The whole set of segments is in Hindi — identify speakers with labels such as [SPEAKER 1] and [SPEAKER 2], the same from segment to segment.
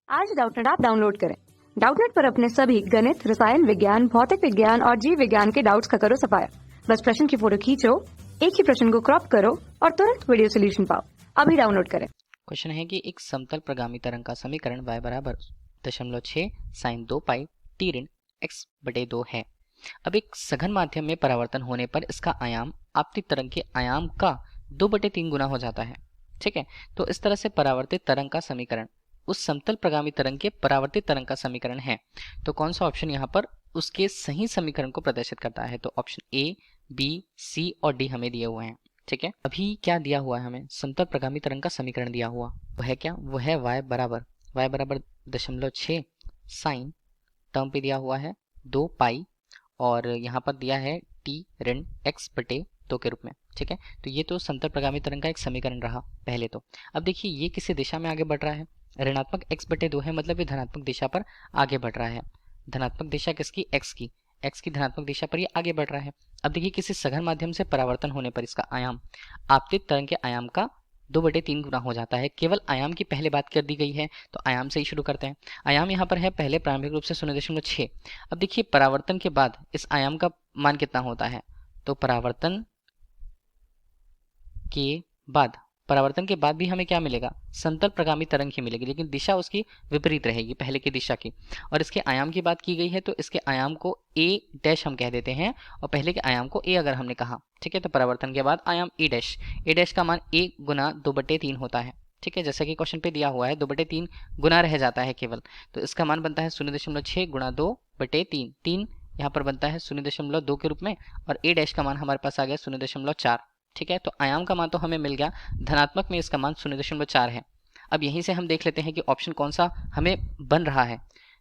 [SPEAKER 1] आज डाउटनेट ऐप डाउनलोड करें। डाउटनेट पर अपने सभी गणित, रसायन विज्ञान, भौतिक विज्ञान और जीव विज्ञान के डाउट्स का करो सफाया। बस प्रश्न की फोटो खींचो, एक ही प्रश्न को क्रॉप करो और तुरंत वीडियो सोल्यूशन पाओ। अभी डाउनलोड करें।
[SPEAKER 2] क्वेश्चन है कि एक समतल प्रगामी तरंग का समीकरण y बराबर 0.6 sin 2 पाई t ऋण x/2 है। अब एक सघन माध्यम में परावर्तन होने पर इसका आयाम आपतित तरंग के आयाम का 2/3 गुना हो जाता है। ठीक है, तो इस तरह से परावर्तित तरंग का समीकरण उस समतल प्रगामी तरंग के परावर्तित तरंग का समीकरण है। तो कौन सा ऑप्शन यहाँ पर उसके सही समीकरण को प्रदर्शित करता है? तो ऑप्शन ए, बी, सी और डी हमें दिए हुए हैं। ठीक है, अभी क्या दिया हुआ है हमें? समतल प्रगामी तरंग का समीकरण दिया हुआ वो है क्या? वो है y बराबर 0.6 साइन टर्म पे दिया हुआ है 2 पाई और यहाँ पर दिया है t ऋण x/2 के रूप में। ठीक है, तो ये तो समतल प्रगामी तरंग का एक समीकरण रहा पहले। तो अब देखिए ये किसी दिशा में आगे बढ़ रहा है, ऋणात्मक x/2 है, मतलब ये धनात्मक दिशा पर आगे बढ़ रहा है। धनात्मक दिशा किसकी? x की धनात्मक दिशा पर ये आगे बढ़ रहा है। अब देखिए किसी सघन माध्यम से परावर्तन होने पर इसका आयाम आपतित तरंग के आयाम का 2/3 गुना हो जाता है। केवल आयाम की पहले बात कर दी गई है, तो आयाम से ही शुरू करते हैं। आयाम यहाँ पर है पहले प्रारंभिक रूप से 0.6। अब देखिए परावर्तन के बाद इस आयाम का मान कितना होता है? तो परावर्तन के बाद भी हमें क्या मिलेगा? समतल प्रगामी तरंग ही मिलेगी, लेकिन दिशा उसकी विपरीत रहेगी पहले की दिशा की। और इसके आयाम की बात की गई है तो इसके आयाम को a डैश हम कह देते हैं और पहले के आयाम को a अगर हमने कहा। ठीक है, तो परावर्तन के बाद आयाम a डैश का मान a गुना 2/3 होता है। ठीक है, जैसा कि क्वेश्चन पे दिया हुआ है 2/3 गुना रह जाता है केवल, तो इसका मान बनता है 0.6 गुणा 2/3। 3 यहाँ पर बनता है 0.2 के रूप में और a डैश का मान हमारे पास आ गया 0.4। ठीक है, तो आयाम का मान तो हमें मिल गया, धनात्मक में इसका मान 0.4 है। अब यहीं से हम देख लेते हैं कि ऑप्शन कौन सा हमें बन रहा है।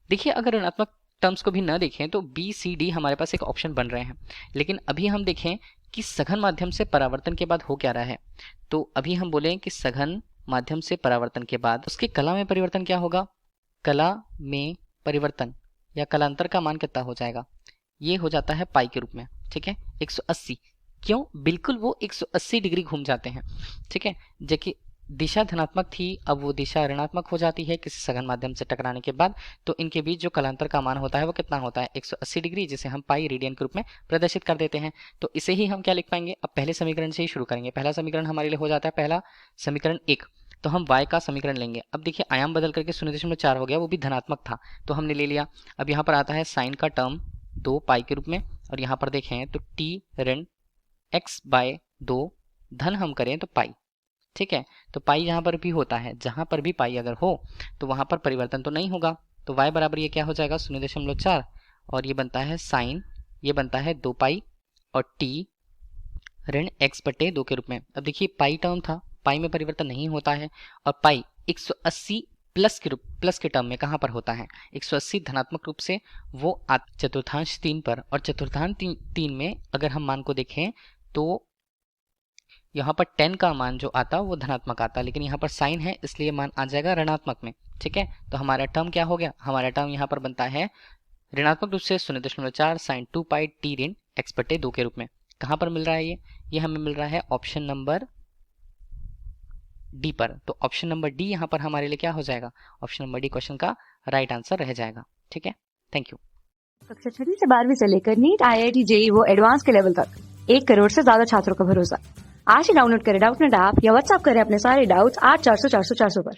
[SPEAKER 2] देखिए अगर ऋणात्मक टर्म्स को भी न देखें तो बी, सी, डी हमारे पास एक ऑप्शन बन रहे हैं, लेकिन अभी हम देखें कि सघन माध्यम से परावर्तन के बाद हो क्या रहा है। तो अभी हम बोले कि सघन माध्यम से परावर्तन के बाद उसकी कला में परिवर्तन क्या होगा? कला में परिवर्तन या कलांतर का मान कितना हो जाएगा? ये हो जाता है पाई के रूप में। ठीक है, 180। क्यों? बिल्कुल वो 180 डिग्री घूम जाते हैं। ठीक है, जबकि दिशा धनात्मक थी अब वो दिशा ऋणात्मक हो जाती है किसी सघन माध्यम से टकराने के बाद। तो इनके बीच जो कलांतर का मान होता है वो कितना होता है? 180 डिग्री, जिसे हम पाई रेडियन के रूप में प्रदर्शित कर देते हैं। तो इसे ही हम क्या लिख पाएंगे? अब पहले समीकरण से ही शुरू करेंगे। पहला समीकरण हमारे लिए हो जाता है पहला समीकरण 1, तो हम y का समीकरण लेंगे। अब देखिए आयाम बदल करके 0.4 हो गया, वो भी धनात्मक था तो हमने ले लिया। अब यहाँ पर आता है साइन का टर्म 2 पाई के रूप में और यहाँ पर देखें तो t ऋण x/2 धन हम करें तो पाई। ठीक है, तो पाई यहाँ पर भी होता है, जहां पर भी पाई अगर हो तो वहां पर परिवर्तन तो नहीं होगा। तो y बराबर ये क्या हो जाएगा? 0.4 और ये बनता है साइन, ये बनता है 2 पाई और t ऋण x/2 के रूप में। अब देखिए पाई टर्म था, पाई में परिवर्तन नहीं होता है और पाई 180 प्लस के टर्म में कहाँ पर होता है? 180 धनात्मक रूप से वो चतुर्थांश 3 पर, और चतुर्थांश 3 में अगर हम मान को देखें तो यहाँ पर 10 का मान जो आता वो धनात्मक आता, लेकिन यहाँ पर साइन है इसलिए मान आ जाएगा ऋणात्मक में। ठीक है, तो हमारा टर्म क्या हो गया? हमारा टर्म यहाँ पर बनता है ऋणात्मक रूप से 0.4 साइन 2 पाई t ऋण x/2 के रूप में। कहाँ पर मिल रहा है ये हमें मिल रहा है ऑप्शन नंबर डी पर। तो ऑप्शन नंबर डी यहाँ पर हमारे लिए क्या हो जाएगा? ऑप्शन नंबर डी क्वेश्चन का राइट आंसर रह जाएगा। ठीक है, थैंक यू।
[SPEAKER 1] कक्षा 6 से 12वीं से लेकर नीट, IIT, JEE वो एडवांस के लेवल तक 1 करोड़ से ज्यादा छात्रों का भरोसा। आज ही डाउनलोड करें डाउटनेट ऐप या व्हाट्सएप करें अपने सारे डाउट्स 8400 400 400 पर।